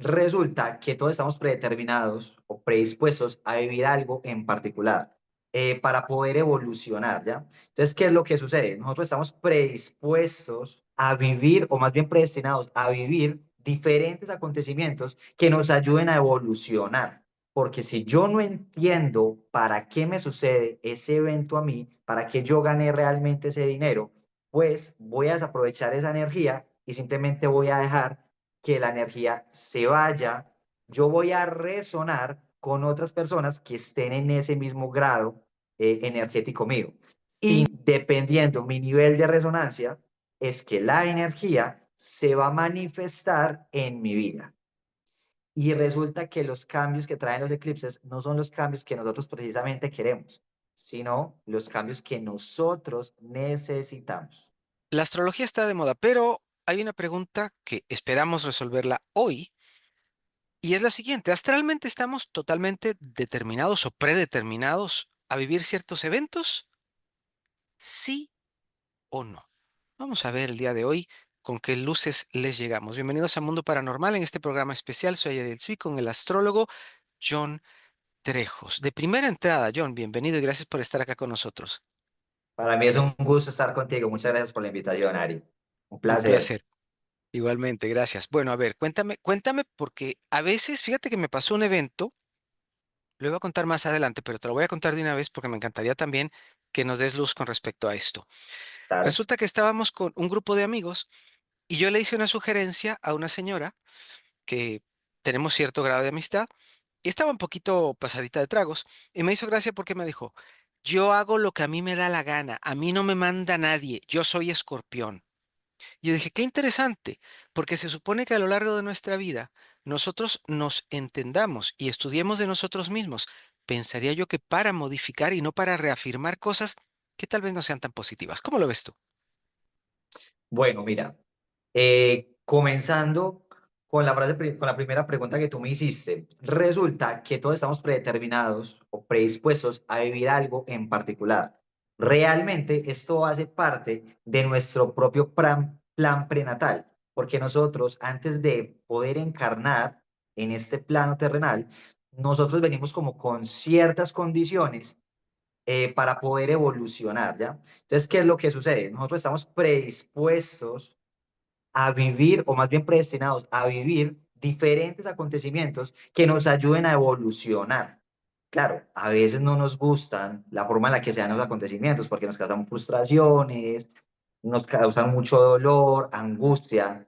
Resulta que todos estamos predeterminados o predispuestos a vivir algo en particular para poder evolucionar, ¿ya? Entonces, ¿qué es lo que sucede? Nosotros estamos predispuestos a vivir, o más bien predestinados a vivir diferentes acontecimientos que nos ayuden a evolucionar. Porque si yo no entiendo para qué me sucede ese evento a mí, para qué yo gané realmente ese dinero, pues voy a desaprovechar esa energía y simplemente voy a dejar que la energía se vaya. Yo voy a resonar con otras personas que estén en ese mismo grado energético mío. Y dependiendo mi nivel de resonancia, es que la energía se va a manifestar en mi vida. Y resulta que los cambios que traen los eclipses no son los cambios que nosotros precisamente queremos, sino los cambios que nosotros necesitamos. La astrología está de moda, pero hay una pregunta que esperamos resolverla hoy y es la siguiente. ¿Astralmente estamos totalmente determinados o predeterminados a vivir ciertos eventos? ¿Sí o no? Vamos a ver el día de hoy con qué luces les llegamos. Bienvenidos a Mundo Paranormal. En este programa especial soy Ariel Zvi con el astrólogo John Trejos. De primera entrada, John, bienvenido y gracias por estar acá con nosotros. Para mí es un gusto estar contigo. Muchas gracias por la invitación, Ari. Un Un placer. placer. Igualmente, gracias. Bueno, a ver, cuéntame, porque a veces, fíjate que me pasó un evento, lo iba a contar más adelante, pero te lo voy a contar de una vez porque me encantaría también que nos des luz con respecto a esto. Claro. Resulta que estábamos con un grupo de amigos y yo le hice una sugerencia a una señora que tenemos cierto grado de amistad y estaba un poquito pasadita de tragos y me hizo gracia porque me dijo, yo hago lo que a mí me da la gana, a mí no me manda nadie, yo soy escorpión. Y yo dije, qué interesante, porque se supone que a lo largo de nuestra vida nosotros nos entendamos y estudiemos de nosotros mismos. Pensaría yo que para modificar y no para reafirmar cosas que tal vez no sean tan positivas. ¿Cómo lo ves tú? Bueno, mira, comenzando con con la primera pregunta que tú me hiciste, resulta que todos estamos predeterminados o predispuestos a vivir algo en particular. Realmente esto hace parte de nuestro propio plan prenatal, porque nosotros antes de poder encarnar en este plano terrenal, nosotros venimos como con ciertas condiciones para poder evolucionar, ¿ya? Entonces, ¿qué es lo que sucede? Nosotros estamos predispuestos a vivir, o más bien predestinados a vivir diferentes acontecimientos que nos ayuden a evolucionar. Claro, a veces no nos gustan la forma en la que se dan los acontecimientos porque nos causan frustraciones, nos causan mucho dolor, angustia,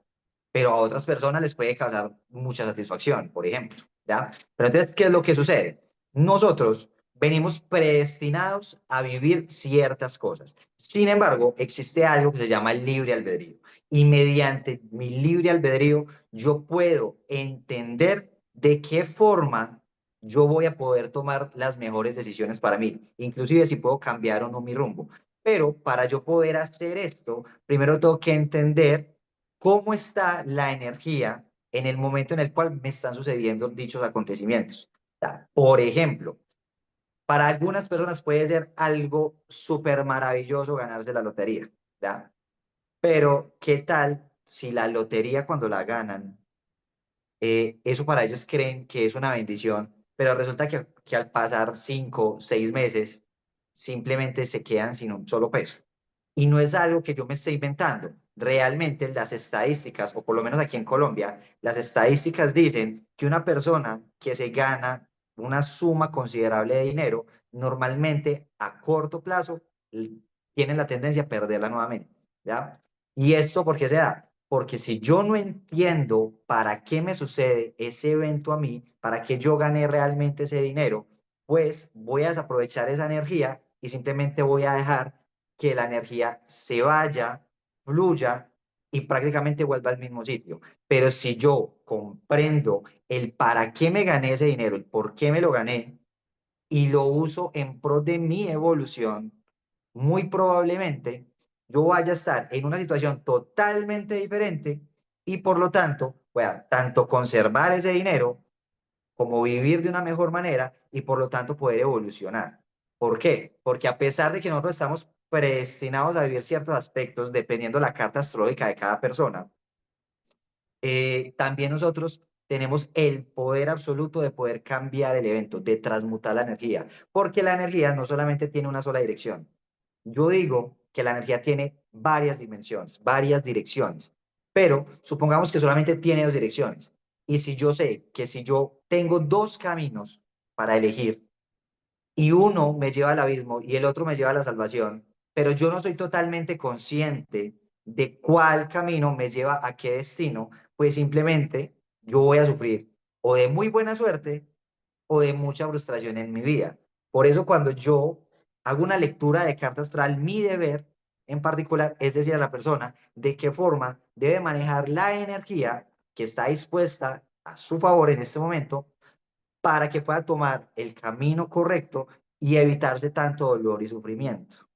pero a otras personas les puede causar mucha satisfacción, por ejemplo, ¿ya? Pero entonces, ¿qué es lo que sucede? Nosotros venimos predestinados a vivir ciertas cosas. Sin embargo, existe algo que se llama el libre albedrío. Y mediante mi libre albedrío, yo puedo entender de qué forma yo voy a poder tomar las mejores decisiones para mí, inclusive si puedo cambiar o no mi rumbo. Pero para yo poder hacer esto, primero tengo que entender cómo está la energía en el momento en el cual me están sucediendo dichos acontecimientos. O sea, por ejemplo, para algunas personas puede ser algo súper maravilloso ganarse la lotería, ¿ya? Pero, ¿qué tal si la lotería cuando la ganan, eso para ellos creen que es una bendición, pero resulta que al pasar 5, 6 meses, simplemente se quedan sin un solo peso? Y no es algo que yo me esté inventando. Realmente las estadísticas, o por lo menos aquí en Colombia, las estadísticas dicen que una persona que se gana una suma considerable de dinero, normalmente a corto plazo tiene la tendencia a perderla nuevamente, ¿ya? ¿Y esto por qué se da? Porque si yo no entiendo para qué me sucede ese evento a mí, para qué yo gané realmente ese dinero, pues voy a desaprovechar esa energía y simplemente voy a dejar que la energía se vaya, fluya y prácticamente vuelva al mismo sitio. Pero si yo comprendo el para qué me gané ese dinero, el por qué me lo gané y lo uso en pro de mi evolución, muy probablemente yo vaya a estar en una situación totalmente diferente y por lo tanto pueda tanto conservar ese dinero como vivir de una mejor manera y por lo tanto poder evolucionar. ¿Por qué? Porque a pesar de que nosotros estamos predestinados a vivir ciertos aspectos dependiendo la carta astrológica de cada persona, también nosotros tenemos el poder absoluto de poder cambiar el evento, de transmutar la energía, porque la energía no solamente tiene una sola dirección. Yo digo que la energía tiene varias dimensiones, varias direcciones, pero supongamos que solamente tiene dos direcciones. Y si yo sé que si yo tengo dos caminos para elegir y uno me lleva al abismo y el otro me lleva a la salvación, pero yo no soy totalmente consciente de cuál camino me lleva a qué destino, pues simplemente yo voy a sufrir o de muy buena suerte o de mucha frustración en mi vida. Por eso cuando yo hago una lectura de carta astral, mi deber en particular es decir a la persona de qué forma debe manejar la energía que está dispuesta a su favor en este momento para que pueda tomar el camino correcto y evitarse tanto dolor y sufrimiento.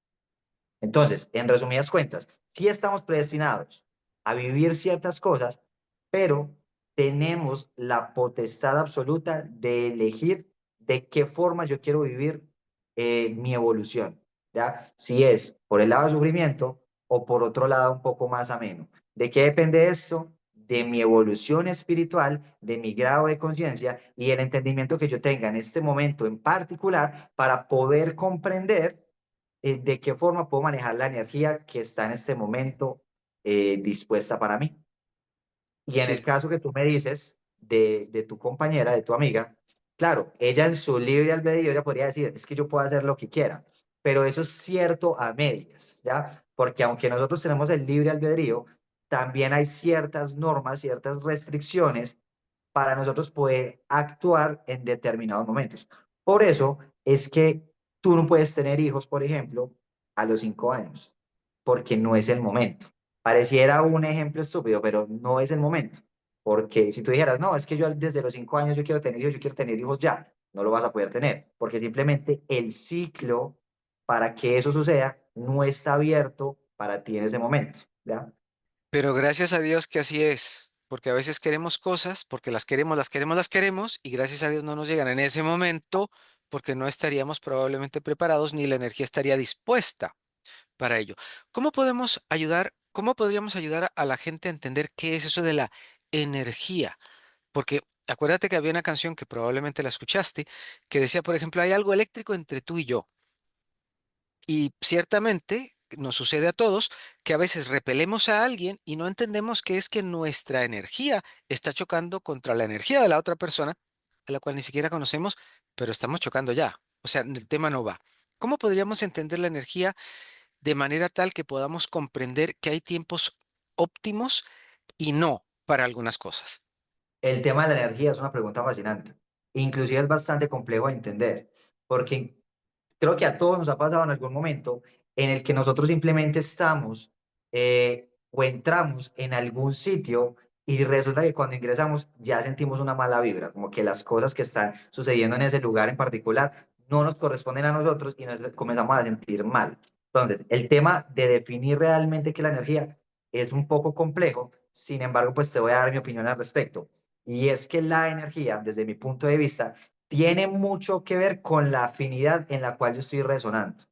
Entonces, en resumidas cuentas, sí estamos predestinados a vivir ciertas cosas, pero tenemos la potestad absoluta de elegir de qué forma yo quiero vivir mi evolución, ¿ya? Si es por el lado del sufrimiento o por otro lado un poco más ameno. ¿De qué depende esto? De mi evolución espiritual, de mi grado de conciencia y el entendimiento que yo tenga en este momento en particular para poder comprender de qué forma puedo manejar la energía que está en este momento dispuesta para mí. Y en el Sí, caso que tú me dices de tu compañera, de tu amiga, claro, ella en su libre albedrío, ella podría decir, es que yo puedo hacer lo que quiera, pero eso es cierto a medias, ¿ya? Porque aunque nosotros tenemos el libre albedrío, también hay ciertas normas, ciertas restricciones para nosotros poder actuar en determinados momentos. Por eso es que tú no puedes tener hijos, por ejemplo, a los 5 años, porque no es el momento. Pareciera un ejemplo estúpido, pero no es el momento. Porque si tú dijeras, no, es que yo desde los 5 años yo quiero tener hijos, yo quiero tener hijos ya, no lo vas a poder tener, porque simplemente el ciclo para que eso suceda no está abierto para ti en ese momento, ¿ya? pero gracias a Dios que así es, porque a veces queremos cosas, porque las queremos, las queremos, las queremos, y gracias a Dios no nos llegan en ese momento, porque no estaríamos probablemente preparados ni la energía estaría dispuesta para ello. ¿Cómo podemos ayudar, cómo podríamos ayudar a la gente a entender qué es eso de la energía? Porque acuérdate que había una canción que probablemente la escuchaste, que decía, por ejemplo, hay algo eléctrico entre tú y yo. Y ciertamente nos sucede a todos que a veces repelemos a alguien y no entendemos que es que nuestra energía está chocando contra la energía de la otra persona, a la cual ni siquiera conocemos, pero estamos chocando ya. O sea, el tema no va. ¿Cómo podríamos entender la energía de manera tal que podamos comprender que hay tiempos óptimos y no para algunas cosas? El tema de la energía es una pregunta fascinante. Inclusive es bastante complejo de entender, porque creo que a todos nos ha pasado en algún momento en el que nosotros simplemente estamos o entramos en algún sitio y resulta que cuando ingresamos ya sentimos una mala vibra, como que las cosas que están sucediendo en ese lugar en particular no nos corresponden a nosotros y nos comenzamos a sentir mal. Entonces, el tema de definir realmente qué es la energía es un poco complejo, sin embargo, pues te voy a dar mi opinión al respecto. Y es que la energía, desde mi punto de vista, tiene mucho que ver con la afinidad en la cual yo estoy resonando.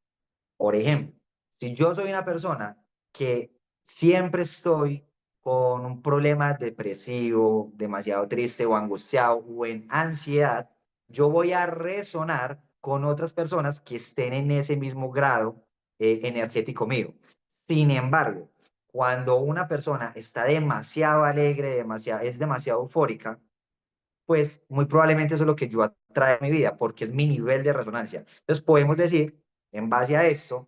Por ejemplo, si yo soy una persona que siempre estoy con un problema depresivo, demasiado triste o angustiado o en ansiedad, yo voy a resonar con otras personas que estén en ese mismo grado energético mío. Sin embargo, cuando una persona está demasiado alegre, es demasiado eufórica, pues muy probablemente eso es lo que yo atrae a mi vida, porque es mi nivel de resonancia. Entonces podemos decir, en base a esto,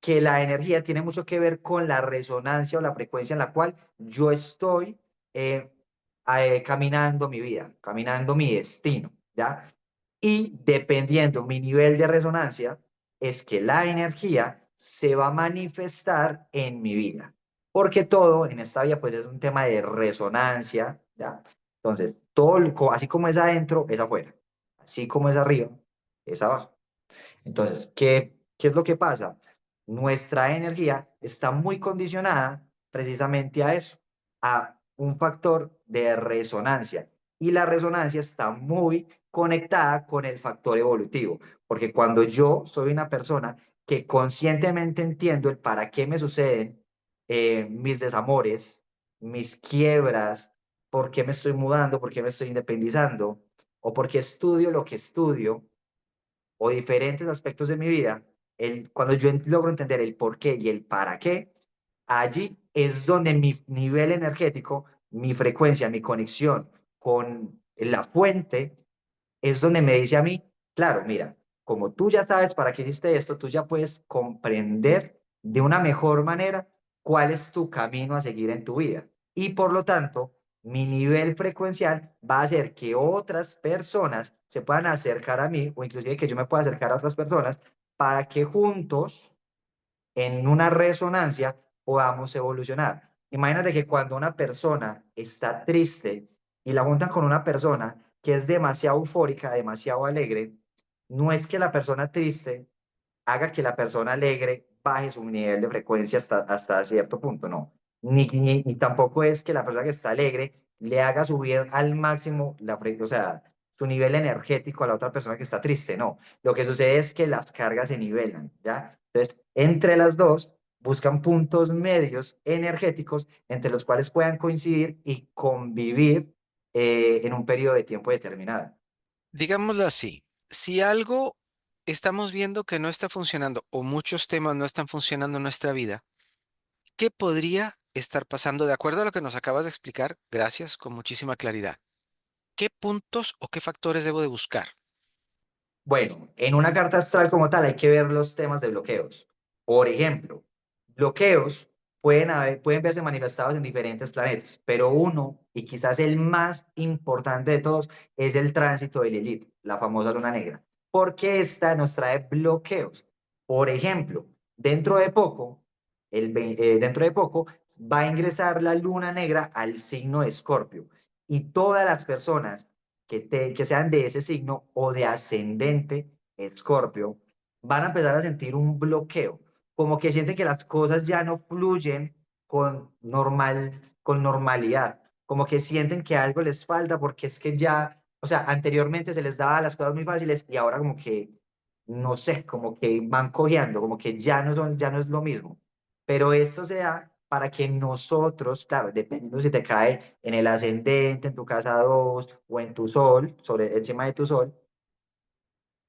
que la energía tiene mucho que ver con la resonancia o la frecuencia en la cual yo estoy eh, caminando mi vida, caminando mi destino, ¿ya? Y dependiendo mi nivel de resonancia, es que la energía se va a manifestar en mi vida. Porque todo en esta vida, pues es un tema de resonancia, ¿ya? Entonces, todo, así como es adentro, es afuera. Así como es arriba, es abajo. Entonces, ¿qué es lo que pasa? Nuestra energía está muy condicionada precisamente a eso, a un factor de resonancia. Y la resonancia está muy conectada con el factor evolutivo, porque cuando yo soy una persona que conscientemente entiendo el para qué me suceden mis desamores, mis quiebras, por qué me estoy mudando, por qué me estoy independizando, o por qué estudio lo que estudio, o diferentes aspectos de mi vida, cuando yo logro entender el por qué y el para qué, allí es donde mi nivel energético, mi frecuencia, mi conexión con la fuente, es donde me dice a mí, claro, mira, como tú ya sabes para qué hiciste esto, tú ya puedes comprender de una mejor manera cuál es tu camino a seguir en tu vida. Y por lo tanto, mi nivel frecuencial va a hacer que otras personas se puedan acercar a mí o inclusive que yo me pueda acercar a otras personas para que juntos en una resonancia podamos evolucionar. Imagínate que cuando una persona está triste y la juntan con una persona que es demasiado eufórica, demasiado alegre, no es que la persona triste haga que la persona alegre baje su nivel de frecuencia hasta cierto punto, no. Ni tampoco es que la persona que está alegre le haga subir al máximo o sea, su nivel energético a la otra persona que está triste, no. Lo que sucede es que las cargas se nivelan, ¿ya? Entonces, entre las dos, buscan puntos medios energéticos entre los cuales puedan coincidir y convivir en un periodo de tiempo determinado. Digámoslo así, si algo estamos viendo que no está funcionando o muchos temas no están funcionando en nuestra vida, ¿qué podría estar pasando? De acuerdo a lo que nos acabas de explicar, gracias, con muchísima claridad. ¿Qué puntos o qué factores debo de buscar? Bueno, en una carta astral como tal hay que ver los temas de bloqueos. Por ejemplo, bloqueos pueden verse manifestados en diferentes planetas, pero uno, y quizás el más importante de todos, es el tránsito de Lilith, la famosa luna negra, porque esta nos trae bloqueos. Por ejemplo, dentro de poco va a ingresar la luna negra al signo de Escorpio y todas las personas que sean de ese signo o de ascendente Escorpio, van a empezar a sentir un bloqueo, como que sienten que las cosas ya no fluyen con normalidad, como que sienten que algo les falta porque es que ya, o sea, anteriormente se les daba las cosas muy fáciles y ahora como que, no sé, como que van cojeando, como que ya no es lo mismo. Pero esto se da para que nosotros, claro, dependiendo si te cae en el ascendente, en tu casa 2 o en tu sol, sobre encima de tu sol,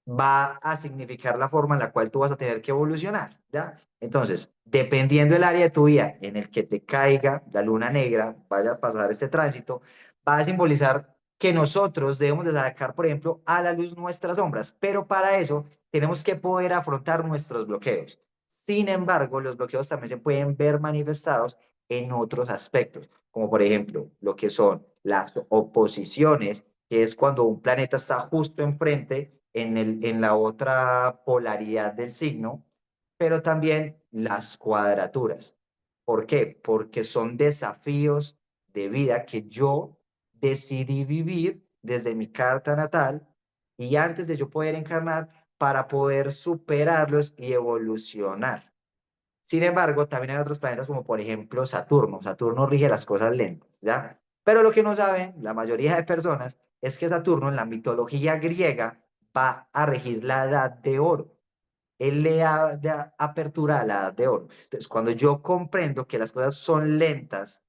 va a significar la forma en la cual tú vas a tener que evolucionar, ¿ya? Entonces, dependiendo del área de tu vida en el que te caiga la luna negra, vaya a pasar este tránsito, va a simbolizar que nosotros debemos de sacar, por ejemplo, a la luz nuestras sombras, pero para eso tenemos que poder afrontar nuestros bloqueos. Sin embargo, los bloqueos también se pueden ver manifestados en otros aspectos, como por ejemplo lo que son las oposiciones, que es cuando un planeta está justo enfrente en la otra polaridad del signo, pero también las cuadraturas. ¿Por qué? Porque son desafíos de vida que yo decidí vivir desde mi carta natal y antes de yo poder encarnar para poder superarlos y evolucionar. Sin embargo, también hay otros planetas como por ejemplo Saturno. Saturno rige las cosas lentas, ¿ya? Pero lo que no saben la mayoría de personas es que Saturno en la mitología griega va a regir la edad de oro. Él le da apertura a la edad de oro. Entonces, cuando yo comprendo que las cosas son lentas,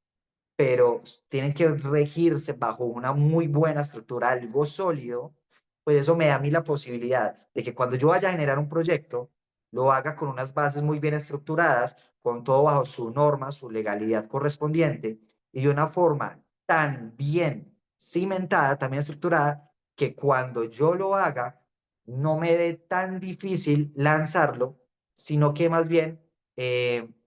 pero tienen que regirse bajo una muy buena estructura, algo sólido, pues eso me da a mí la posibilidad de que cuando yo vaya a generar un proyecto, lo haga con unas bases muy bien estructuradas, con todo bajo su norma, su legalidad correspondiente, y de una forma tan bien cimentada, también estructurada, que cuando yo lo haga, no me dé tan difícil lanzarlo, sino que más bien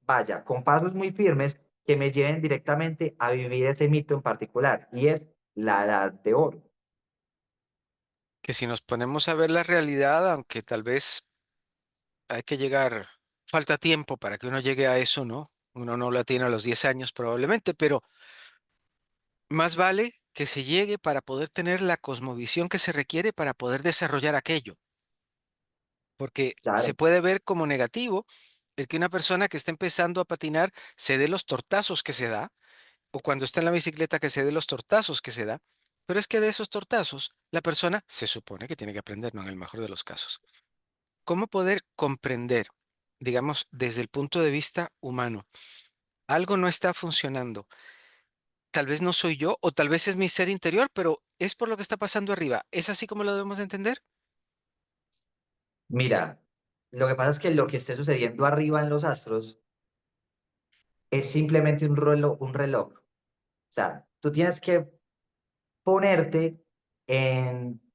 vaya con pasos muy firmes que me lleven directamente a vivir ese mito en particular, y es la edad de oro. Que si nos ponemos a ver la realidad, aunque tal vez hay que llegar, falta tiempo para que uno llegue a eso, ¿no? Uno no la tiene a los 10 años probablemente, pero más vale que se llegue para poder tener la cosmovisión que se requiere para poder desarrollar aquello, porque se Claro, puede ver como negativo el que una persona que está empezando a patinar se dé los tortazos que se da, o cuando está en la bicicleta que se dé los tortazos que se da, pero es que de esos tortazos la persona se supone que tiene que aprender, ¿no? En el mejor de los casos. ¿Cómo poder comprender, digamos, desde el punto de vista humano? Algo no está funcionando. Tal vez no soy yo, o tal vez es mi ser interior, pero es por lo que está pasando arriba. ¿Es así como lo debemos de entender? Mira, lo que pasa es que lo que esté sucediendo arriba en los astros es simplemente un reloj, un reloj. O sea, tú tienes que ponerte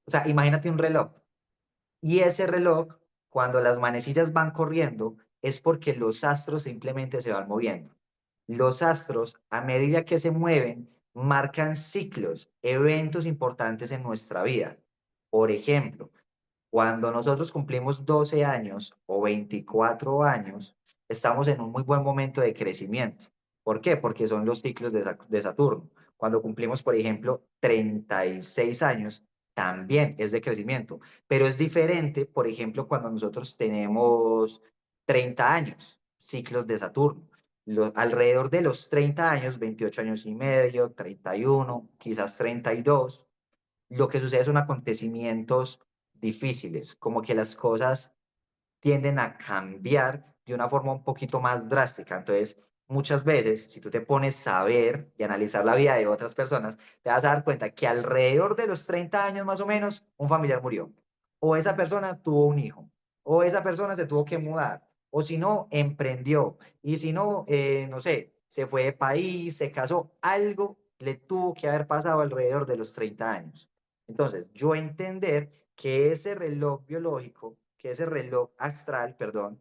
o sea, imagínate un reloj. Y ese reloj, cuando las manecillas van corriendo, es porque los astros simplemente se van moviendo. Los astros, a medida que se mueven, marcan ciclos, eventos importantes en nuestra vida. Por ejemplo, cuando nosotros cumplimos 12 años o 24 años, estamos en un muy buen momento de crecimiento. ¿Por qué? Porque son los ciclos de Saturno. Cuando cumplimos, por ejemplo, 36 años, también es de crecimiento, pero es diferente, por ejemplo, cuando nosotros tenemos 30 años, ciclos de Saturno. Alrededor de los 30 años, 28 años y medio, 31, quizás 32, lo que sucede son acontecimientos difíciles, como que las cosas tienden a cambiar de una forma un poquito más drástica. Entonces, muchas veces, si tú te pones a ver y analizar la vida de otras personas, te vas a dar cuenta que alrededor de los 30 años más o menos, un familiar murió, o esa persona tuvo un hijo, o esa persona se tuvo que mudar, o si no, emprendió, y si no, no sé, se fue de país, se casó, algo le tuvo que haber pasado alrededor de los 30 años. Entonces, yo entender que ese reloj biológico, que ese reloj astral, perdón,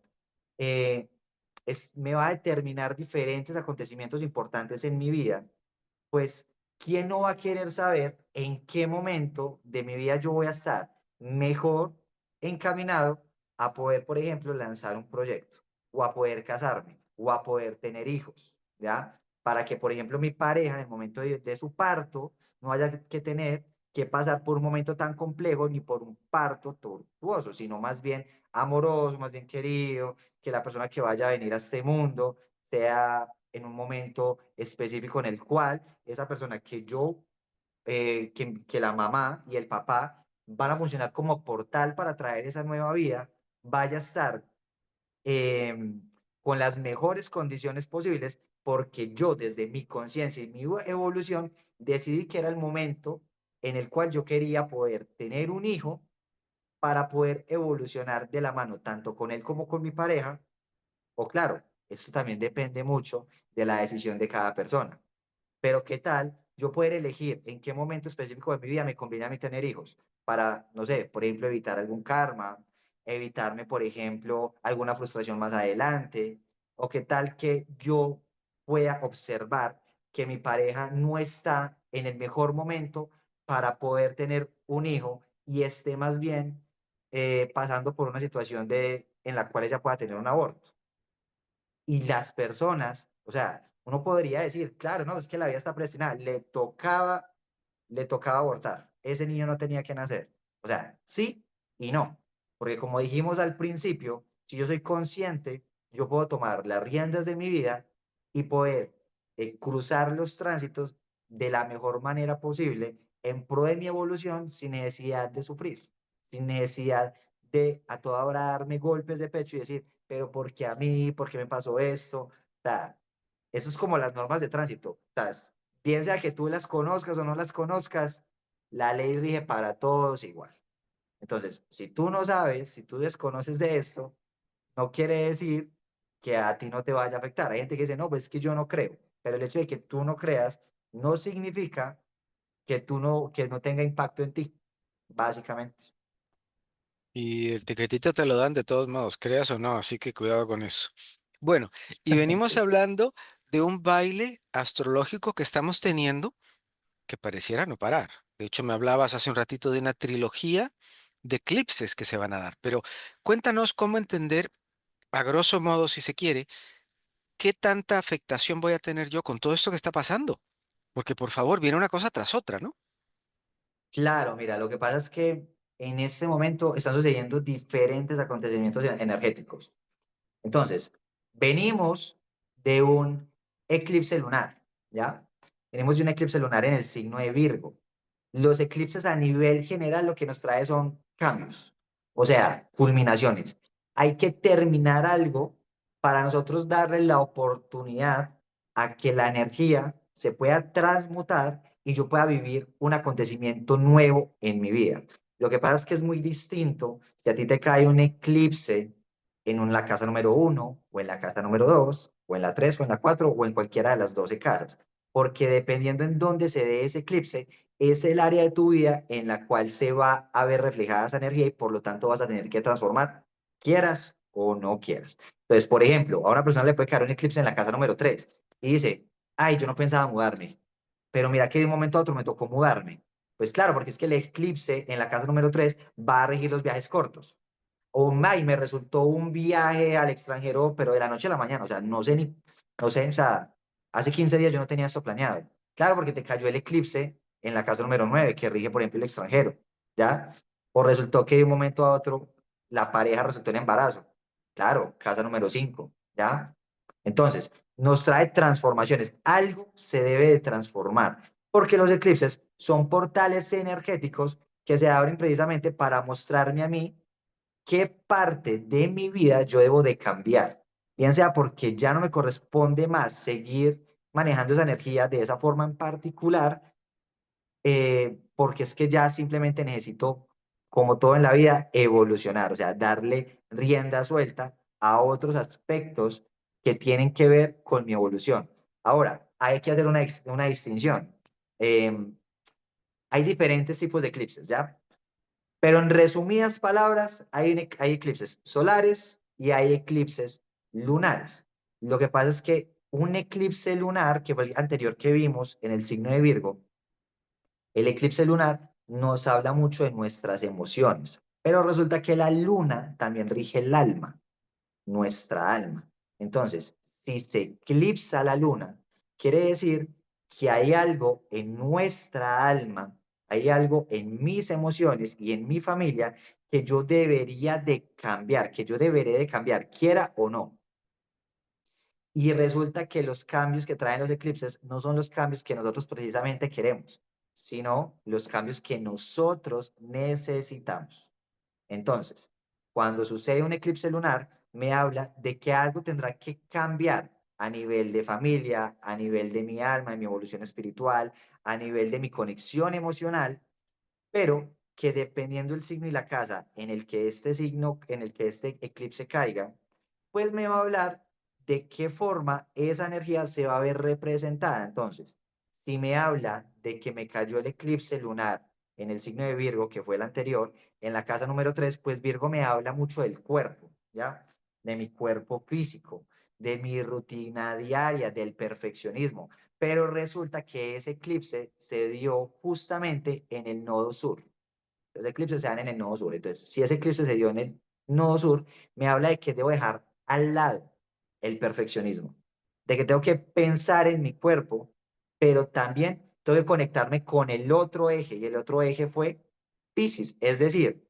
eh, me va a determinar diferentes acontecimientos importantes en mi vida, pues, ¿quién no va a querer saber en qué momento de mi vida yo voy a estar mejor encaminado a poder, por ejemplo, lanzar un proyecto, o a poder casarme, o a poder tener hijos, ¿ya? Para que, por ejemplo, mi pareja en el momento de su parto no haya que tener que pasar por un momento tan complejo ni por un parto tortuoso, sino más bien amoroso, más bien querido, que la persona que vaya a venir a este mundo sea en un momento específico en el cual esa persona que la mamá y el papá van a funcionar como portal para traer esa nueva vida, vaya a estar eh, con las mejores condiciones posibles, porque yo desde mi conciencia y mi evolución decidí que era el momento en el cual yo quería poder tener un hijo para poder evolucionar de la mano, tanto con él como con mi pareja. O claro, esto también depende mucho de la decisión de cada persona. Pero ¿qué tal yo poder elegir en qué momento específico de mi vida me conviene a mí tener hijos? Para, no sé, por ejemplo, evitar algún karma, evitarme, por ejemplo, alguna frustración más adelante, o qué tal que yo pueda observar que mi pareja no está en el mejor momento para poder tener un hijo y esté más bien pasando por una situación en la cual ella pueda tener un aborto. Y las personas, o sea, uno podría decir, claro, no, es que la vida está predestinada, le tocaba abortar, ese niño no tenía que nacer. O sea, sí y no, porque como dijimos al principio, si yo soy consciente, yo puedo tomar las riendas de mi vida y poder cruzar los tránsitos de la mejor manera posible en pro de mi evolución sin necesidad de sufrir, sin necesidad de a toda hora darme golpes de pecho y decir, pero ¿por qué a mí? ¿Por qué me pasó esto? O sea, eso es como las normas de tránsito. O sea, bien sea que tú las conozcas o no las conozcas, la ley rige para todos igual. Entonces, si tú no sabes, si tú desconoces de esto, no quiere decir que a ti no te vaya a afectar. Hay gente que dice, no, pues es que yo no creo. Pero el hecho de que tú no creas no significa que no tenga impacto en ti, básicamente. Y el tiquetito te lo dan de todos modos, creas o no, así que cuidado con eso. Bueno, y venimos Sí. hablando de un baile astrológico que estamos teniendo que pareciera no parar. De hecho, me hablabas hace un ratito de una trilogía de eclipses que se van a dar, pero cuéntanos cómo entender, a grosso modo, si se quiere, qué tanta afectación voy a tener yo con todo esto que está pasando. Porque, por favor, viene una cosa tras otra, ¿no? Claro, mira, lo que pasa es que en este momento están sucediendo diferentes acontecimientos energéticos. Entonces, venimos de un eclipse lunar, ¿ya? Venimos de un eclipse lunar en el signo de Virgo. Los eclipses a nivel general lo que nos trae son cambios, o sea, culminaciones. Hay que terminar algo para nosotros darle la oportunidad a que la energía se pueda transmutar y yo pueda vivir un acontecimiento nuevo en mi vida. Lo que pasa es que es muy distinto si a ti te cae un eclipse en la casa número 1, o en la casa número 2, o en la 3, o en la 4, o en cualquiera de las 12 casas. Porque dependiendo en dónde se dé ese eclipse, es el área de tu vida en la cual se va a ver reflejada esa energía y por lo tanto vas a tener que transformar, quieras o no quieras. Entonces, por ejemplo, a una persona le puede caer un eclipse en la casa número 3 y dice, ay, yo no pensaba mudarme, pero mira que de un momento a otro me tocó mudarme. Pues claro, porque es que el eclipse en la casa número 3 va a regir los viajes cortos. O May, me resultó un viaje al extranjero, pero de la noche a la mañana, o sea, no sé, o sea, hace 15 días yo no tenía esto planeado. Claro, porque te cayó el eclipse en la casa número 9 que rige, por ejemplo, el extranjero, ¿ya? O resultó que de un momento a otro la pareja resultó en embarazo. Claro, casa número 5, ¿ya? Entonces, nos trae transformaciones. Algo se debe de transformar, porque los eclipses son portales energéticos que se abren precisamente para mostrarme a mí qué parte de mi vida yo debo de cambiar, bien sea porque ya no me corresponde más seguir manejando esa energía de esa forma en particular, porque es que ya simplemente necesito, como todo en la vida, evolucionar, o sea, darle rienda suelta a otros aspectos que tienen que ver con mi evolución. Ahora, hay que hacer una distinción. Hay diferentes tipos de eclipses, ¿ya? Pero en resumidas palabras, hay eclipses solares y hay eclipses lunares. Lo que pasa es que un eclipse lunar, que fue el anterior que vimos en el signo de Virgo, el eclipse lunar nos habla mucho de nuestras emociones, pero resulta que la luna también rige el alma, nuestra alma. Entonces, si se eclipsa la luna, quiere decir que hay algo en nuestra alma, hay algo en mis emociones y en mi familia que yo debería de cambiar, que yo deberé de cambiar, quiera o no. Y resulta que los cambios que traen los eclipses no son los cambios que nosotros precisamente queremos, sino los cambios que nosotros necesitamos. Entonces, cuando sucede un eclipse lunar, me habla de que algo tendrá que cambiar a nivel de familia, a nivel de mi alma, de mi evolución espiritual, a nivel de mi conexión emocional, pero que dependiendo del signo y la casa en el que este signo, en el que este eclipse caiga, pues me va a hablar de qué forma esa energía se va a ver representada. Entonces, si me habla de que me cayó el eclipse lunar en el signo de Virgo, que fue el anterior, en la casa número 3 pues Virgo me habla mucho del cuerpo, ¿ya? De mi cuerpo físico, de mi rutina diaria, del perfeccionismo. Pero resulta que ese eclipse se dio justamente en el nodo sur. Los eclipses se dan en el nodo sur. Entonces, si ese eclipse se dio en el nodo sur, me habla de que debo dejar al lado el perfeccionismo, de que tengo que pensar en mi cuerpo, pero también tengo que conectarme con el otro eje, y el otro eje fue Piscis, es decir,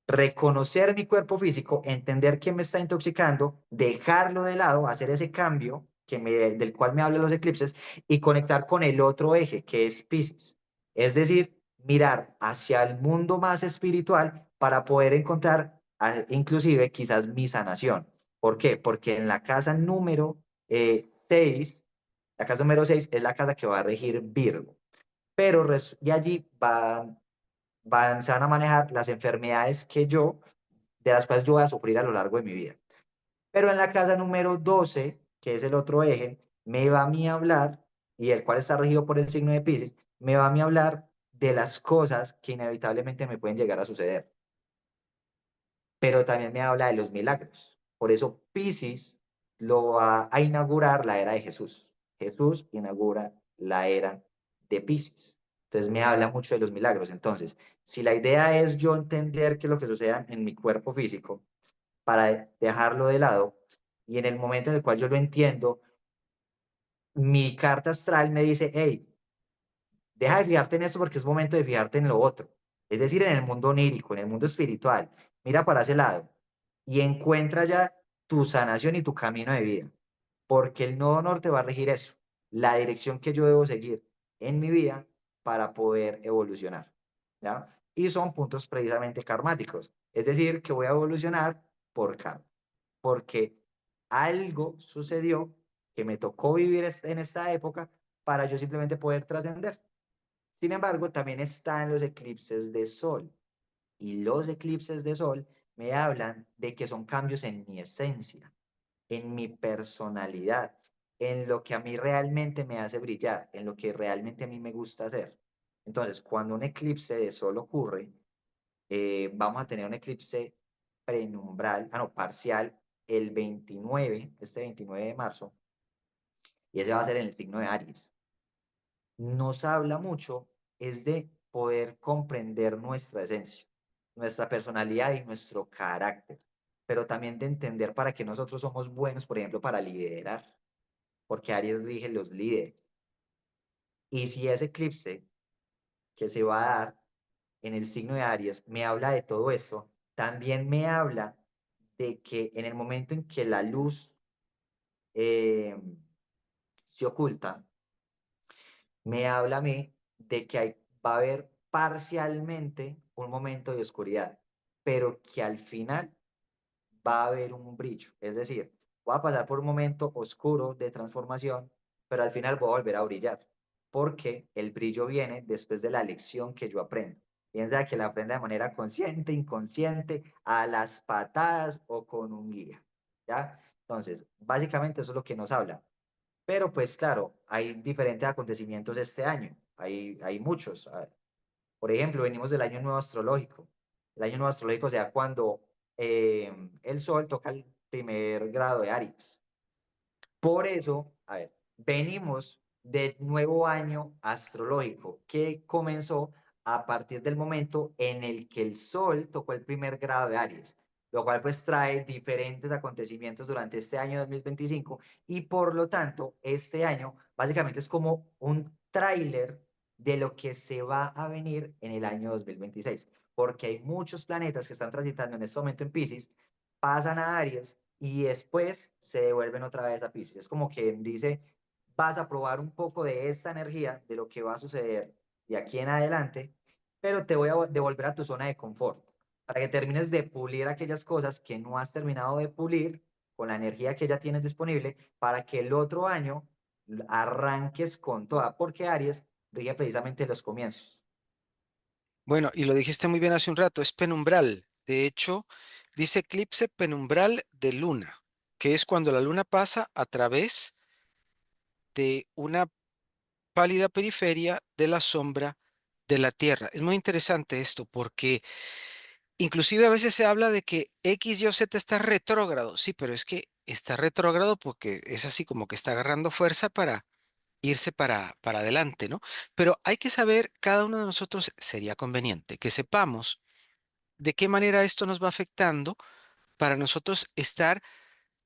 reconocer mi cuerpo físico, entender que me está intoxicando, dejarlo de lado, hacer ese cambio del cual me hablan los eclipses y conectar con el otro eje, que es Piscis. Es decir, mirar hacia el mundo más espiritual para poder encontrar inclusive quizás mi sanación. ¿Por qué? Porque en la casa número 6, la casa número 6 es la casa que va a regir Virgo, pero y allí se van a manejar las enfermedades de las cuales yo voy a sufrir a lo largo de mi vida. Pero en la casa número 12, que es el otro eje, me va a mí a hablar, y el cual está regido por el signo de Piscis, me va a mí a hablar de las cosas que inevitablemente me pueden llegar a suceder. Pero también me habla de los milagros. Por eso Piscis lo va a inaugurar la era de Jesús. Jesús inaugura la era de Piscis. Entonces me habla mucho de los milagros. Entonces, si la idea es yo entender qué es lo que sucede en mi cuerpo físico para dejarlo de lado, y en el momento en el cual yo lo entiendo, mi carta astral me dice, hey, deja de fijarte en eso porque es momento de fijarte en lo otro. Es decir, en el mundo onírico, en el mundo espiritual. Mira para ese lado y encuentra ya tu sanación y tu camino de vida. Porque el nodo norte va a regir eso, la dirección que yo debo seguir en mi vida para poder evolucionar. ¿Ya? Y son puntos precisamente karmáticos. Es decir, que voy a evolucionar por karma. Porque algo sucedió que me tocó vivir en esta época para yo simplemente poder trascender. Sin embargo, también están los eclipses de sol. Y los eclipses de sol me hablan de que son cambios en mi esencia, en mi personalidad, en lo que a mí realmente me hace brillar, en lo que realmente a mí me gusta hacer. Entonces, cuando un eclipse de sol ocurre, vamos a tener un eclipse prenumbral, no, parcial, el 29, este 29 de marzo, y ese va a ser en el signo de Aries. Nos habla mucho es de poder comprender nuestra esencia, nuestra personalidad y nuestro carácter, pero también de entender para qué nosotros somos buenos, por ejemplo, para liderar, porque Aries rige los líderes. Y si ese eclipse que se va a dar en el signo de Aries me habla de todo eso, también me habla de que en el momento en que la luz eh, se oculta, me habla a mí de que va a haber parcialmente un momento de oscuridad, pero que al final va a haber un brillo. Es decir, voy a pasar por un momento oscuro de transformación, pero al final voy a volver a brillar, porque el brillo viene después de la lección que yo aprendo. Bien sea que la aprenda de manera consciente, inconsciente, a las patadas o con un guía. ¿Ya? Entonces, básicamente eso es lo que nos habla. Pero pues claro, hay diferentes acontecimientos este año, hay muchos. A ver, por ejemplo, venimos del año nuevo astrológico. El año nuevo astrológico sea cuando el Sol toca el primer grado de Aries. Por eso, a ver, venimos del nuevo año astrológico que comenzó a partir del momento en el que el Sol tocó el primer grado de Aries, lo cual pues trae diferentes acontecimientos durante este año 2025 y por lo tanto este año básicamente es como un tráiler de lo que se va a venir en el año 2026, porque hay muchos planetas que están transitando en este momento en Pisces, pasan a Aries y después se devuelven otra vez a Pisces. Es como que dice, vas a probar un poco de esta energía, de lo que va a suceder de aquí en adelante, pero te voy a devolver a tu zona de confort, para que termines de pulir aquellas cosas que no has terminado de pulir con la energía que ya tienes disponible, para que el otro año arranques con toda, porque Aries rige precisamente los comienzos. Bueno, y lo dijiste muy bien hace un rato, es penumbral. De hecho, dice eclipse penumbral de luna, que es cuando la luna pasa a través de una pálida periferia de la sombra de la Tierra. Es muy interesante esto porque inclusive a veces se habla de que X, Y o Z está retrógrado. Sí, pero es que está retrógrado porque es así como que está agarrando fuerza para irse para adelante, ¿no? Pero hay que saber, cada uno de nosotros sería conveniente que sepamos de qué manera esto nos va afectando para nosotros estar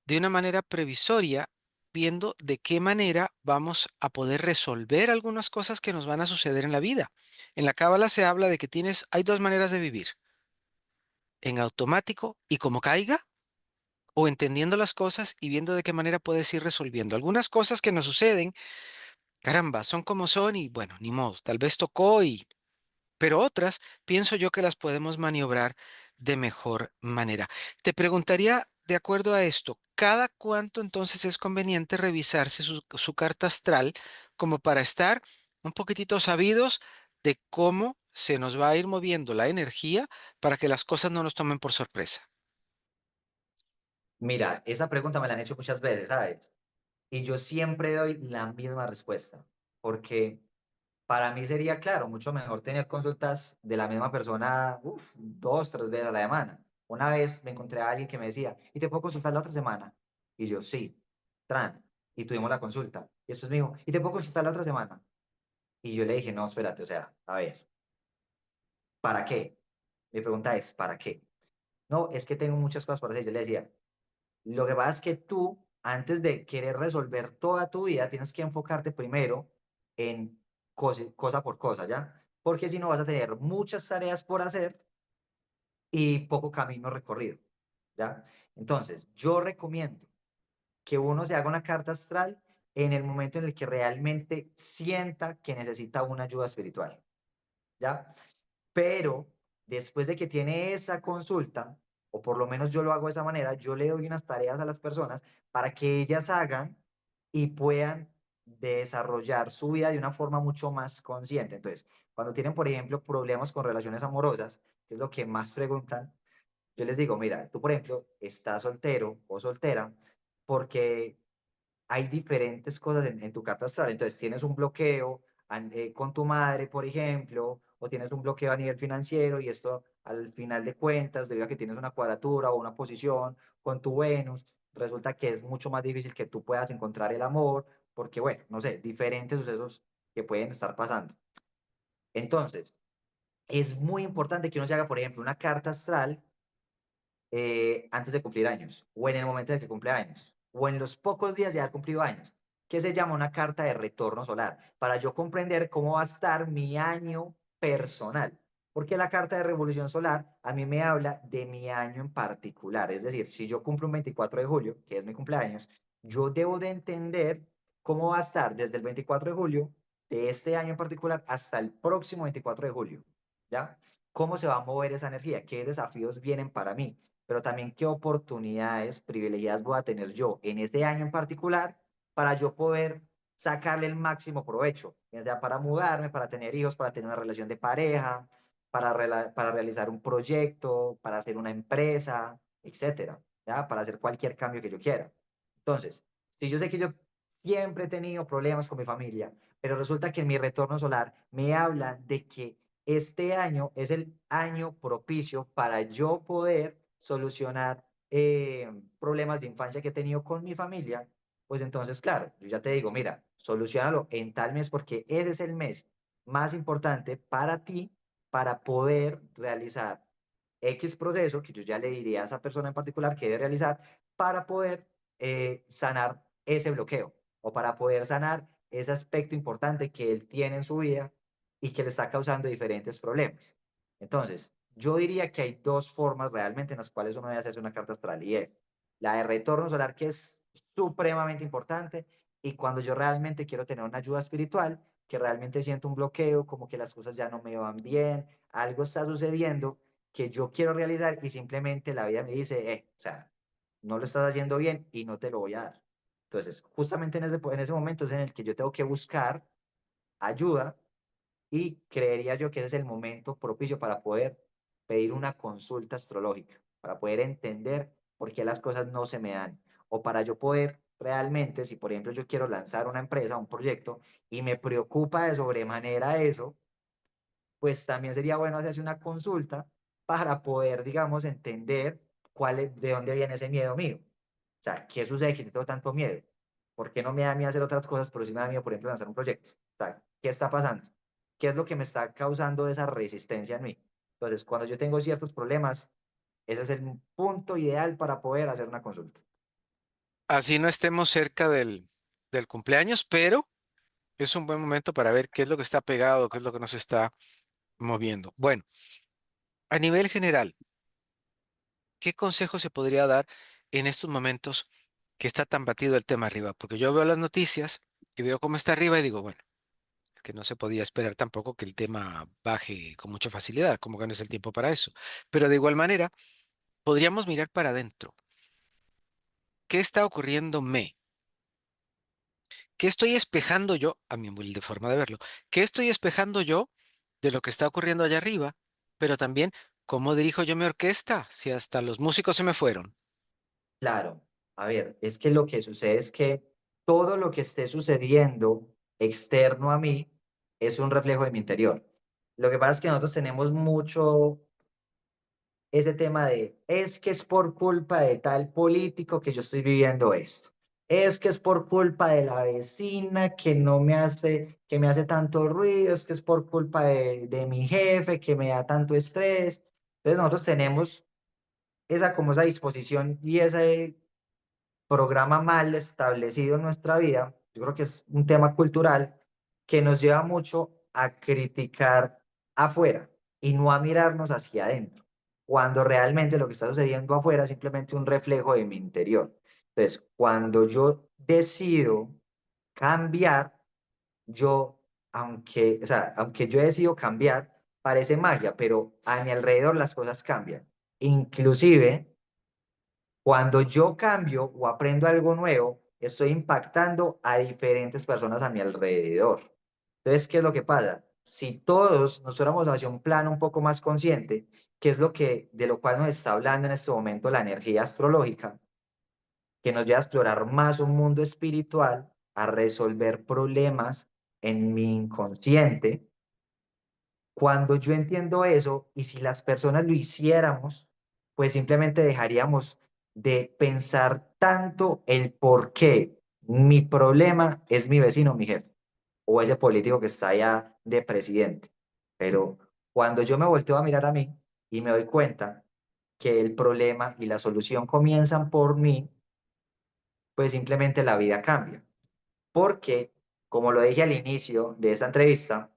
de una manera previsoria viendo de qué manera vamos a poder resolver algunas cosas que nos van a suceder en la vida. En la Cábala se habla de que hay dos maneras de vivir, en automático y como caiga, o entendiendo las cosas y viendo de qué manera puedes ir resolviendo. Algunas cosas que nos suceden, caramba, son como son y bueno, ni modo, tal vez tocó y pero otras pienso yo que las podemos maniobrar de mejor manera. Te preguntaría, de acuerdo a esto, ¿cada cuánto entonces es conveniente revisarse su carta astral como para estar un poquitito sabidos de cómo se nos va a ir moviendo la energía para que las cosas no nos tomen por sorpresa? Mira, esa pregunta me la han hecho muchas veces, ¿sabes? Y yo siempre doy la misma respuesta, porque para mí sería, claro, mucho mejor tener consultas de la misma persona, uf, dos, tres veces a la semana. Una vez me encontré a alguien que me decía, ¿y te puedo consultar la otra semana? Y yo, sí, tran. Y tuvimos la consulta. Y después me dijo, ¿y te puedo consultar la otra semana? Y yo le dije, no, espérate, o sea, a ver, ¿para qué? Mi pregunta es, ¿para qué? No, es que tengo muchas cosas por hacer. Yo le decía, lo que pasa es que tú, antes de querer resolver toda tu vida, tienes que enfocarte primero en cosa por cosa, ¿ya? Porque si no vas a tener muchas tareas por hacer y poco camino recorrido, ¿ya? Entonces, yo recomiendo que uno se haga una carta astral en el momento en el que realmente sienta que necesita una ayuda espiritual, ¿ya? Pero después de que tiene esa consulta, o por lo menos yo lo hago de esa manera, yo le doy unas tareas a las personas para que ellas hagan y puedan de desarrollar su vida de una forma mucho más consciente. Entonces, cuando tienen, por ejemplo, problemas con relaciones amorosas, que es lo que más preguntan, yo les digo, mira, tú, por ejemplo, estás soltero o soltera porque hay diferentes cosas en tu carta astral. Entonces, tienes un bloqueo con tu madre, por ejemplo, o tienes un bloqueo a nivel financiero y esto al final de cuentas, debido a que tienes una cuadratura o una posición con tu Venus, resulta que es mucho más difícil que tú puedas encontrar el amor, porque, bueno, no sé, diferentes sucesos que pueden estar pasando. Entonces, es muy importante que uno se haga, por ejemplo, una carta astral antes de cumplir años, o en el momento de que cumple años, o en los pocos días de haber cumplido años, que se llama una carta de retorno solar, para yo comprender cómo va a estar mi año personal. Porque la carta de revolución solar a mí me habla de mi año en particular. Es decir, si yo cumplo un 24 de julio, que es mi cumpleaños, yo debo de entender cómo va a estar desde el 24 de julio de este año en particular hasta el próximo 24 de julio. ¿Ya? ¿Cómo se va a mover esa energía? ¿Qué desafíos vienen para mí? Pero también qué oportunidades privilegiadas voy a tener yo en ese año en particular para yo poder sacarle el máximo provecho, ya sea para mudarme, para tener hijos, para tener una relación de pareja, para realizar un proyecto, para hacer una empresa, etcétera, ¿ya? Para hacer cualquier cambio que yo quiera. Entonces, si yo sé que yo siempre he tenido problemas con mi familia, pero resulta que en mi retorno solar me hablan de que este año es el año propicio para yo poder solucionar problemas de infancia que he tenido con mi familia, pues entonces, claro, yo ya te digo, mira, solucionalo en tal mes porque ese es el mes más importante para ti para poder realizar X proceso que yo ya le diría a esa persona en particular que debe realizar para poder sanar ese bloqueo o para poder sanar ese aspecto importante que él tiene en su vida y que le está causando diferentes problemas. Entonces, yo diría que hay dos formas realmente en las cuales uno debe hacerse una carta astral y es la de retorno solar, que es supremamente importante, y cuando yo realmente quiero tener una ayuda espiritual, que realmente siento un bloqueo, como que las cosas ya no me van bien, algo está sucediendo que yo quiero realizar y simplemente la vida me dice, o sea, no lo estás haciendo bien y no te lo voy a dar. Entonces, justamente en ese momento es en el que yo tengo que buscar ayuda y creería yo que ese es el momento propicio para poder pedir una consulta astrológica, para poder entender por qué las cosas no se me dan, o para yo poder realmente, si por ejemplo yo quiero lanzar una empresa, un proyecto, y me preocupa de sobremanera eso, pues también sería bueno hacerse una consulta para poder, digamos, entender de dónde viene ese miedo mío. O sea, ¿qué sucede que yo tengo tanto miedo? ¿Por qué no me da miedo hacer otras cosas, pero sí me da miedo, por ejemplo, lanzar un proyecto? O sea, ¿qué está pasando? ¿Qué es lo que me está causando esa resistencia en mí? Entonces, cuando yo tengo ciertos problemas, ese es el punto ideal para poder hacer una consulta. Así no estemos cerca del cumpleaños, pero es un buen momento para ver qué es lo que está pegado, qué es lo que nos está moviendo. Bueno, a nivel general, ¿qué consejo se podría dar en estos momentos que está tan batido el tema arriba? Porque yo veo las noticias y veo cómo está arriba y digo, bueno, es que no se podía esperar tampoco que el tema baje con mucha facilidad, como que no es el tiempo para eso. Pero de igual manera, podríamos mirar para adentro. ¿Qué está ocurriéndome? ¿Qué estoy espejando yo, a mi humilde forma de verlo? ¿Qué estoy espejando yo de lo que está ocurriendo allá arriba? Pero también, ¿cómo dirijo yo mi orquesta si hasta los músicos se me fueron? Claro, a ver, es que lo que sucede es que todo lo que esté sucediendo externo a mí es un reflejo de mi interior. Lo que pasa es que nosotros tenemos mucho ese tema de, es que es por culpa de tal político que yo estoy viviendo esto. Es que es por culpa de la vecina que me hace tanto ruido, es que es por culpa de mi jefe que me da tanto estrés. Entonces nosotros tenemos como esa disposición y ese programa mal establecido en nuestra vida, yo creo que es un tema cultural que nos lleva mucho a criticar afuera y no a mirarnos hacia adentro, cuando realmente lo que está sucediendo afuera es simplemente un reflejo de mi interior. Entonces, cuando yo decido cambiar, o sea, aunque yo decido cambiar, parece magia, pero a mi alrededor las cosas cambian. Inclusive cuando yo cambio o aprendo algo nuevo, estoy impactando a diferentes personas a mi alrededor. Entonces, ¿qué es lo que pasa? Si todos nos fuéramos hacia un plano un poco más consciente, que es de lo cual nos está hablando en este momento la energía astrológica, que nos lleva a explorar más un mundo espiritual, a resolver problemas en mi inconsciente. Cuando yo entiendo eso, y si las personas lo hiciéramos, pues simplemente dejaríamos de pensar tanto el por qué mi problema es mi vecino, mi jefe, o ese político que está allá de presidente. Pero cuando yo me volteo a mirar a mí y me doy cuenta que el problema y la solución comienzan por mí, pues simplemente la vida cambia. Porque, como lo dije al inicio de esta entrevista,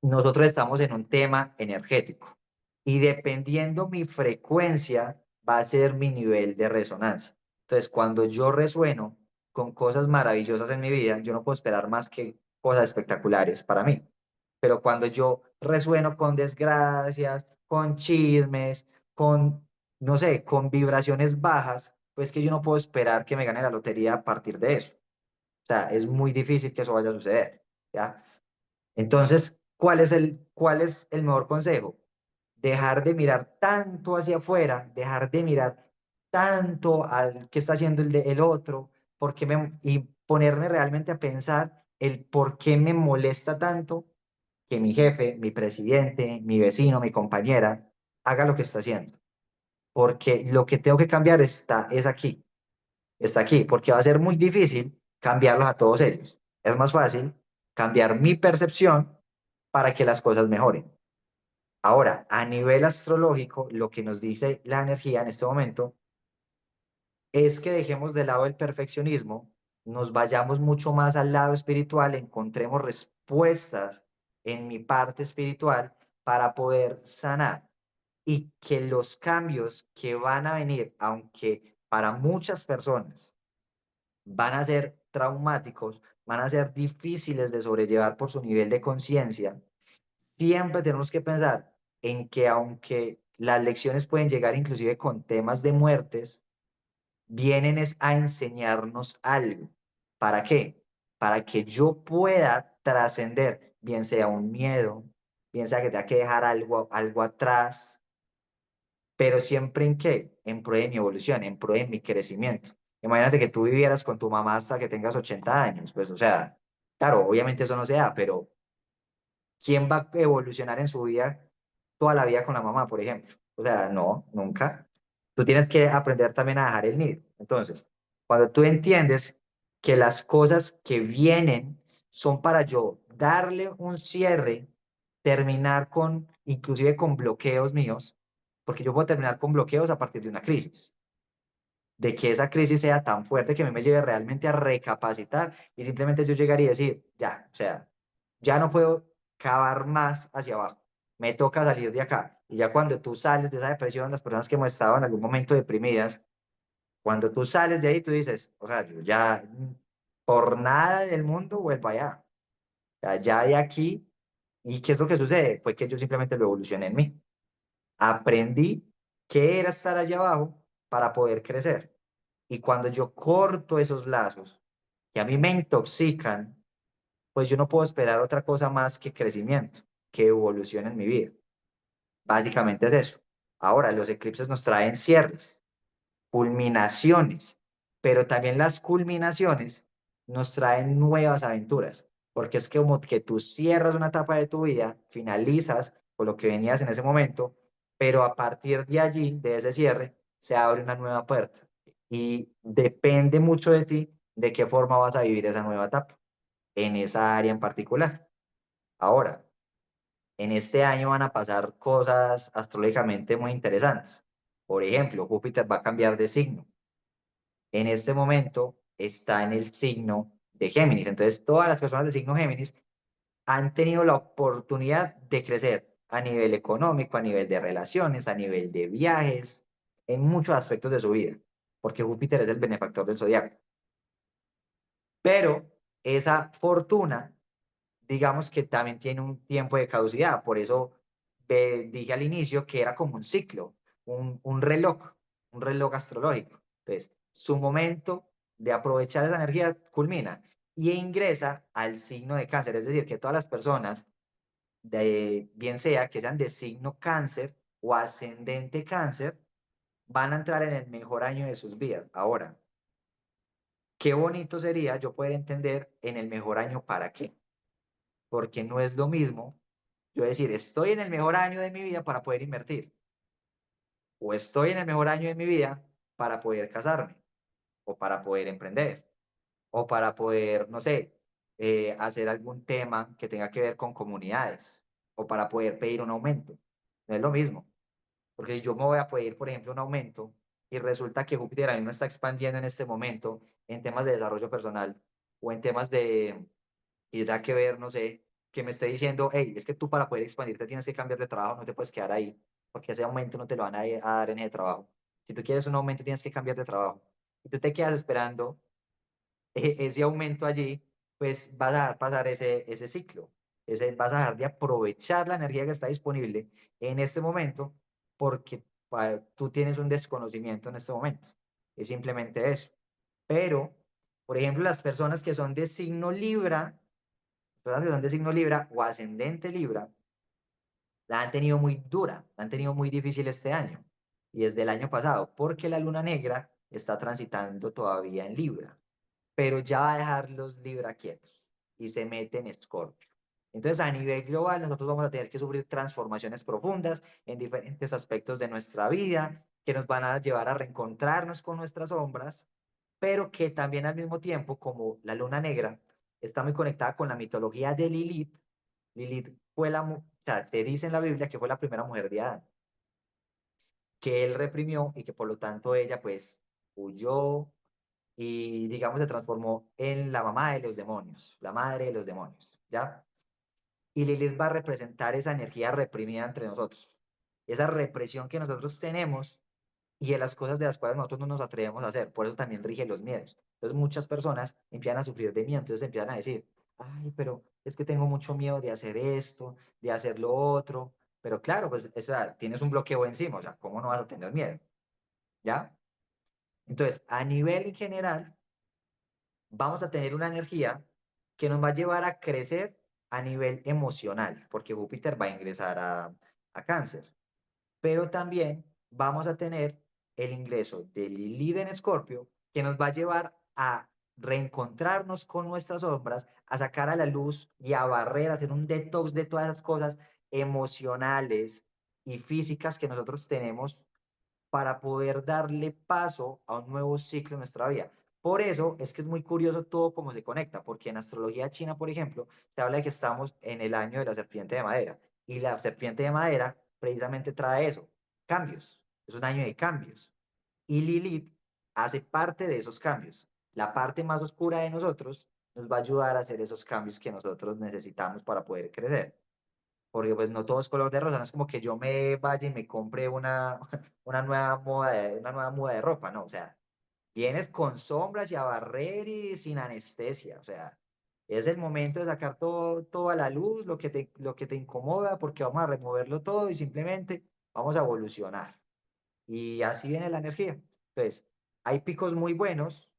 nosotros estamos en un tema energético y dependiendo mi frecuencia va a ser mi nivel de resonancia. Entonces, cuando yo resueno con cosas maravillosas en mi vida, yo no puedo esperar más que cosas espectaculares para mí. Pero cuando yo resueno con desgracias, con chismes, con, no sé, con vibraciones bajas, pues que yo no puedo esperar que me gane la lotería a partir de eso. O sea, es muy difícil que eso vaya a suceder, ¿ya? Entonces, cuál es el mejor consejo? Dejar de mirar tanto hacia afuera, dejar de mirar tanto al que está haciendo el otro, y ponerme realmente a pensar el por qué me molesta tanto que mi jefe, mi presidente, mi vecino, mi compañera haga lo que está haciendo. Porque lo que tengo que cambiar está aquí, porque va a ser muy difícil cambiarlos a todos ellos. Es más fácil cambiar mi percepción para que las cosas mejoren. Ahora, a nivel astrológico, lo que nos dice la energía en este momento es que dejemos de lado el perfeccionismo, nos vayamos mucho más al lado espiritual, encontremos respuestas en mi parte espiritual para poder sanar y que los cambios que van a venir, aunque para muchas personas van a ser traumáticos, van a ser difíciles de sobrellevar por su nivel de conciencia, siempre tenemos que pensar en que aunque las lecciones pueden llegar inclusive con temas de muertes, vienen es a enseñarnos algo. ¿Para qué? Para que yo pueda trascender, bien sea un miedo, bien sea que tenga que dejar algo atrás, pero siempre en qué? En pro de mi evolución, en pro de mi crecimiento. Imagínate que tú vivieras con tu mamá hasta que tengas 80 años, pues o sea, claro, obviamente eso no se da, pero ¿quién va a evolucionar en su vida toda la vida con la mamá, por ejemplo? O sea, no, nunca. Tú tienes que aprender también a dejar el nido. Entonces, cuando tú entiendes que las cosas que vienen son para yo darle un cierre, terminar con, inclusive con bloqueos míos, porque yo puedo terminar con bloqueos a partir de una crisis, de que esa crisis sea tan fuerte que a mí me lleve realmente a recapacitar y simplemente yo llegar y decir, ya, o sea, ya no puedo cavar más hacia abajo, me toca salir de acá. Y ya cuando tú sales de esa depresión, las personas que hemos estado en algún momento deprimidas, cuando tú sales de ahí, tú dices, o sea, yo ya por nada del mundo vuelvo allá. O sea, ya de aquí, ¿y qué es lo que sucede? Fue que yo simplemente lo evolucioné en mí. Aprendí qué era estar allá abajo para poder crecer. Y cuando yo corto esos lazos que a mí me intoxican, pues yo no puedo esperar otra cosa más que crecimiento, que evolución en mi vida. Básicamente es eso. Ahora, los eclipses nos traen cierres, culminaciones, pero también las culminaciones nos traen nuevas aventuras, porque es que como que tú cierras una etapa de tu vida, finalizas con lo que venías en ese momento, pero a partir de allí, de ese cierre, se abre una nueva puerta y depende mucho de ti de qué forma vas a vivir esa nueva etapa en esa área en particular. Ahora, en este año van a pasar cosas astrológicamente muy interesantes. Por ejemplo, Júpiter va a cambiar de signo. En este momento está en el signo de Géminis. Entonces, todas las personas del signo Géminis han tenido la oportunidad de crecer a nivel económico, a nivel de relaciones, a nivel de viajes, en muchos aspectos de su vida, porque Júpiter es el benefactor del zodiaco. Pero esa fortuna, digamos que también tiene un tiempo de caducidad. Por eso dije al inicio que era como un ciclo, un reloj astrológico. Entonces, su momento de aprovechar esa energía culmina y ingresa al signo de cáncer. Es decir, que todas las personas, bien sea que sean de signo cáncer o ascendente cáncer, van a entrar en el mejor año de sus vidas. Ahora, qué bonito sería yo poder entender en el mejor año para qué, porque no es lo mismo yo decir, estoy en el mejor año de mi vida para poder invertir, o estoy en el mejor año de mi vida para poder casarme, o para poder emprender, o para poder, no sé, hacer algún tema que tenga que ver con comunidades, o para poder pedir un aumento. No es lo mismo, porque yo me voy a pedir, por ejemplo, un aumento y resulta que Júpiter a mí me está expandiendo en este momento en temas de desarrollo personal o en temas de, y da que ver, no sé, que me esté diciendo, hey, es que tú para poder expandirte tienes que cambiar de trabajo, no te puedes quedar ahí, porque ese aumento no te lo van a dar en ese trabajo. Si tú quieres un aumento, tienes que cambiar de trabajo. Y tú te quedas esperando ese aumento allí, pues vas a dejar pasar ese ciclo. Vas a dejar de aprovechar la energía que está disponible en este momento porque tú tienes un desconocimiento en este momento. Es simplemente eso. Pero, por ejemplo, las personas que son de signo Libra, personas que son de signo Libra o ascendente Libra, la han tenido muy dura, la han tenido muy difícil este año y desde el año pasado, porque la luna negra está transitando todavía en Libra, pero ya va a dejar los Libra quietos y se mete en Escorpio. Entonces, a nivel global, nosotros vamos a tener que sufrir transformaciones profundas en diferentes aspectos de nuestra vida que nos van a llevar a reencontrarnos con nuestras sombras, pero que también al mismo tiempo, como la luna negra está muy conectada con la mitología de Lilith, Lilith fue o sea, se dice en la Biblia que fue la primera mujer de Adán, que él reprimió y que por lo tanto ella pues huyó y digamos se transformó en la mamá de los demonios, la madre de los demonios, ¿ya? Y Lilith va a representar esa energía reprimida entre nosotros, esa represión que nosotros tenemos y de las cosas de las cuales nosotros no nos atrevemos a hacer. Por eso también rige los miedos. Entonces muchas personas empiezan a sufrir de miedo, entonces empiezan a decir, ay, pero es que tengo mucho miedo de hacer esto, de hacer lo otro. Pero claro, pues o sea, tienes un bloqueo encima, o sea, ¿cómo no vas a tener miedo? ¿Ya? Entonces, a nivel general, vamos a tener una energía que nos va a llevar a crecer a nivel emocional, porque Júpiter va a ingresar a cáncer, pero también vamos a tener el ingreso de Lilith en Escorpio, que nos va a llevar a reencontrarnos con nuestras sombras, a sacar a la luz y a barrer, a hacer un detox de todas las cosas emocionales y físicas que nosotros tenemos para poder darle paso a un nuevo ciclo en nuestra vida. Por eso es que es muy curioso todo cómo se conecta, porque en astrología china, por ejemplo, se habla de que estamos en el año de la serpiente de madera, y la serpiente de madera precisamente trae eso, cambios, es un año de cambios. Y Lilith hace parte de esos cambios. La parte más oscura de nosotros nos va a ayudar a hacer esos cambios que nosotros necesitamos para poder crecer porque pues no todo es color de rosa, no es como que yo me vaya y me compre una nueva moda de ropa, no, o sea, vienes con sombras y a barrer y sin anestesia, o sea, es el momento de sacar todo a la luz, lo que te incomoda, porque vamos a removerlo todo y simplemente vamos a evolucionar. Y así viene la energía. Entonces, hay picos muy buenos,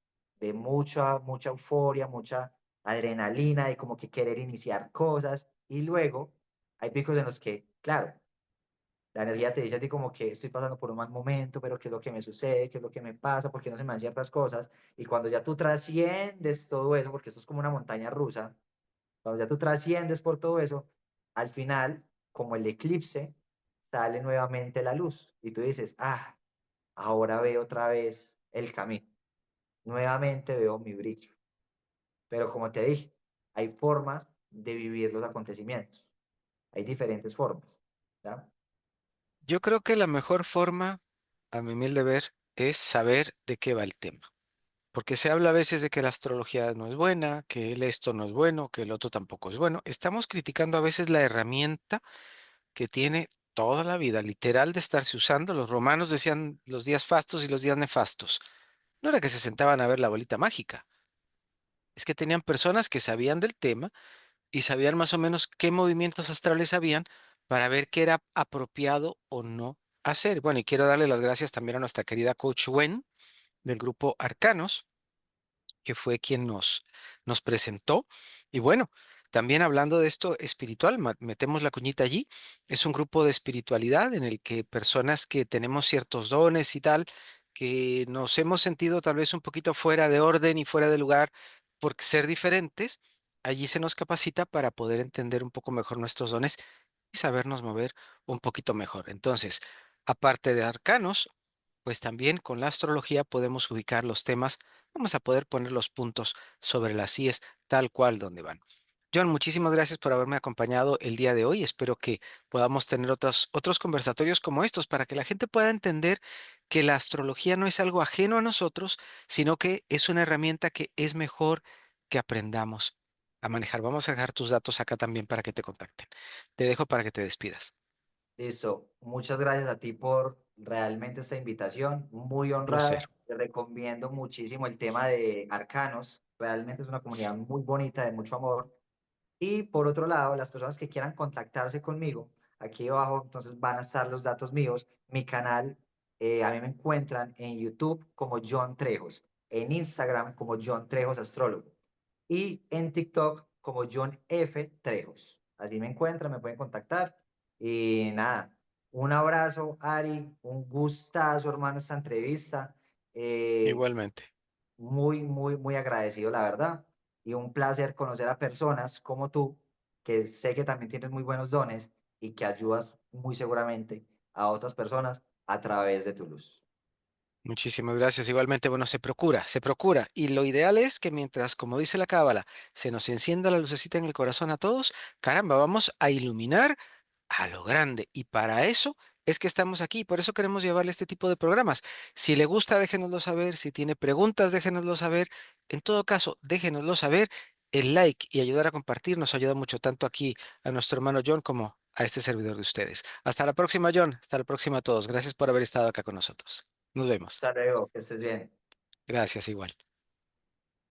de mucha euforia, mucha adrenalina, de como que querer iniciar cosas, y luego hay picos en los que, claro, la energía te dice a ti como que estoy pasando por un mal momento, pero qué es lo que me sucede, qué es lo que me pasa, por qué no se me dan ciertas cosas, y cuando ya tú trasciendes todo eso, porque esto es como una montaña rusa, cuando ya tú trasciendes por todo eso, al final, como el eclipse, sale nuevamente la luz, y tú dices, ah, ahora veo otra vez el camino. Nuevamente veo mi brillo. Pero como te dije, hay formas de vivir los acontecimientos. Hay diferentes formas. ¿Ya? Yo creo que la mejor forma, a mi humilde ver, es saber de qué va el tema. Porque se habla a veces de que la astrología no es buena, que el esto no es bueno, que el otro tampoco es bueno. Estamos criticando a veces la herramienta que tiene toda la vida, literal, de estarse usando. Los romanos decían los días fastos y los días nefastos. No era que se sentaban a ver la bolita mágica, es que tenían personas que sabían del tema y sabían más o menos qué movimientos astrales habían para ver qué era apropiado o no hacer. Bueno, y quiero darle las gracias también a nuestra querida coach Wen del grupo Arcanos, que fue quien nos presentó. Y bueno, también hablando de esto espiritual, metemos la cuñita allí, es un grupo de espiritualidad en el que personas que tenemos ciertos dones y tal, que nos hemos sentido tal vez un poquito fuera de orden y fuera de lugar por ser diferentes, allí se nos capacita para poder entender un poco mejor nuestros dones y sabernos mover un poquito mejor. Entonces, aparte de arcanos, pues también con la astrología podemos ubicar los temas, vamos a poder poner los puntos sobre las íes tal cual donde van. John, muchísimas gracias por haberme acompañado el día de hoy. Espero que podamos tener otros conversatorios como estos para que la gente pueda entender que la astrología no es algo ajeno a nosotros, sino que es una herramienta que es mejor que aprendamos a manejar. Vamos a dejar tus datos acá también para que te contacten. Te dejo para que te despidas. Listo. Muchas gracias a ti por realmente esta invitación. Muy Placer. honrado. Te recomiendo muchísimo el tema de Arcanos. Realmente es una comunidad muy bonita, de mucho amor. Y por otro lado, las personas que quieran contactarse conmigo, aquí abajo entonces van a estar los datos míos. Mi canal, a mí me encuentran en YouTube como John Trejos, en Instagram como John Trejos Astrólogo y en TikTok como John F. Trejos. Así me encuentran, me pueden contactar. Y nada, un abrazo, Ari, un gustazo, hermano, esta entrevista. Eh, Igualmente. muy, muy, muy agradecido, la verdad. Y un placer conocer a personas como tú, que sé que también tienes muy buenos dones y que ayudas muy seguramente a otras personas a través de tu luz. Muchísimas gracias. Igualmente, bueno, se procura, se procura. Y lo ideal es que mientras, como dice la cábala, se nos encienda la lucecita en el corazón a todos, caramba, vamos a iluminar a lo grande. Y para eso es que estamos aquí. Por eso queremos llevarle este tipo de programas. Si le gusta, déjenoslo saber. Si tiene preguntas, déjenoslo saber. En todo caso, déjenoslo saber. El like y ayudar a compartir nos ayuda mucho tanto aquí a nuestro hermano John como a este servidor de ustedes. Hasta la próxima, John. Hasta la próxima a todos. Gracias por haber estado acá con nosotros. Nos vemos. Hasta luego, que estés bien. Gracias igual.